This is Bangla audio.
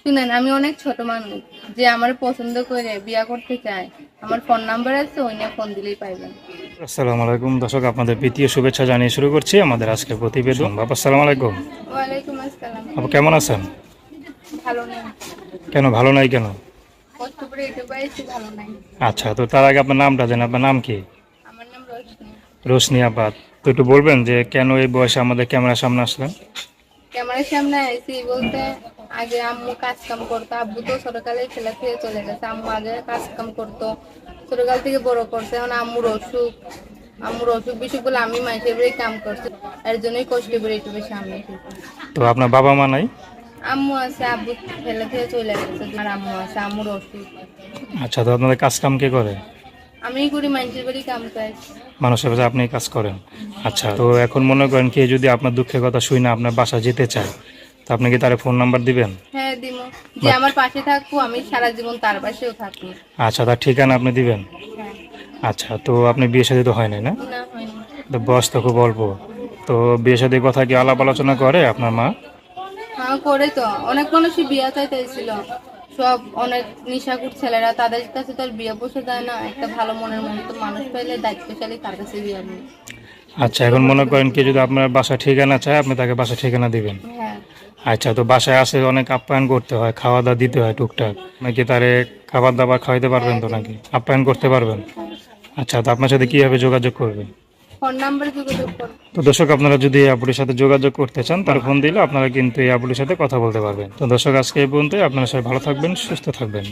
শুনেন, আমি অনেক ছোট মানুষ, যে আমার পছন্দ করে বিয়া করতে চায়, আমার ফোন নাম্বার আছে, ওই নিয়ে ফোন দিলেই পাইবেন। আসসালামু আলাইকুম দর্শক, আপনাদের প্রীতীয় শুভেচ্ছা জানিয়ে শুরু করছি আমাদের আজকের প্রতিবেদন। বাবা আসসালামু আলাইকুম। ওয়ালাইকুম আসসালাম। আপু কেমন আছেন? ভালো নেই। কেন ভালো নাই কেন? কষ্ট করে এটা পাইছি, ভালো নাই। আচ্ছা, তো তার আগে আপনার নামটা জানেন, আপনার নাম কি? আমার নাম রোশনি। রোশনি আপাত। তো একটু বলবেন যে কেন এই বয়সে আমাদের ক্যামেরার সামনে আসলেন? ক্যামেরার সামনে আইছি বলতে, আগে আম্মু কাজ কাম করতো। আব্বু তো ছোটকালে ছেলে থেকে চলে গেছে। আম্মু আগে কাজ কাম করতো, ছোটকাল থেকে বড় করছে। এখন আম্মুর অসুখ বিসুখ বলে আমি মাইকের বাড়ি কাম করছি, এর জন্যই কষ্ট করে একটু বেশি আমি এসেছি। তো আপনার বাবা মা নাই? আম্মু আছে, আব্বু ছেলে থেকে চলে গেছে। আর আম্মু আছে, আম্মুর অসুখ। আচ্ছা, তো আপনাদের কাজ কাম কে করে? আমি করি মানুষের বাড়ি কাম কাজ। মানুষের কাছে আপনি কাজ করেন? আচ্ছা, তো এখন মনে করেন কে যদি আপনার দুঃখের কথা শুই না আপনার বাসা যেতে চায়, তো আপনি কি তার ফোন নাম্বার দিবেন? হ্যাঁ দিমু, যে আমার পাশে থাকবো, আমি সারা জীবন তার পাশেও থাকবো। আচ্ছা, তার ঠিকানা আপনি দিবেন? হ্যাঁ। আচ্ছা, তো আপনি বিয়ে শাদী তো হয় নাই না? না, হয়নি। তো বয়স তো খুব অল্প। তো বিয়ে শাদীর কথা কি আলাপ আলোচনা করে আপনার মা? হ্যাঁ করে তো, অনেক মানুষই বিয়া চাইতেছিল। সব অনেক নিশাকুর ছেলেরা, তাদের কাছে তো আর বিয়ে বসে যায় না। একটা ভালো মনের মতো মানুষ পাইলে দায়িত্বশালী, তার কাছে বিয়ে হবে। আচ্ছা, এখন মনে করেন কি যদি আপনার বাসা ঠিকানা চায় আপনি তাকে বাসা ঠিকানা দিবেন? হ্যাঁ। আচ্ছা, তো বাসায় আসে অনেক আপ্যায়ন করতে হয়, খাওয়া দাওয়া দিতে হয় টুকটাক, নাকি তারে খাবার দাবার খাওয়াইতে পারবেন হ্যাঁ তো দিমু। নাকি আপ্যায়ন করতে পারবেন? হ্যাঁ। আচ্ছা, তো আপনার সাথে কিভাবে যোগাযোগ করবে? ফোন নাম্বার যোগাযোগ কর। তো দর্শক, আপনারা যদি এই আপুটির সাথে যোগাযোগ করতে চান তার ফোন দিলে আপনারা কিন্তু এই আপুটির সাথে কথা বলতে পারবেন। তো দর্শক, আজকে এই পর্যন্তই। আপনারা সবাই ভালো থাকবেন, সুস্থ থাকবেন।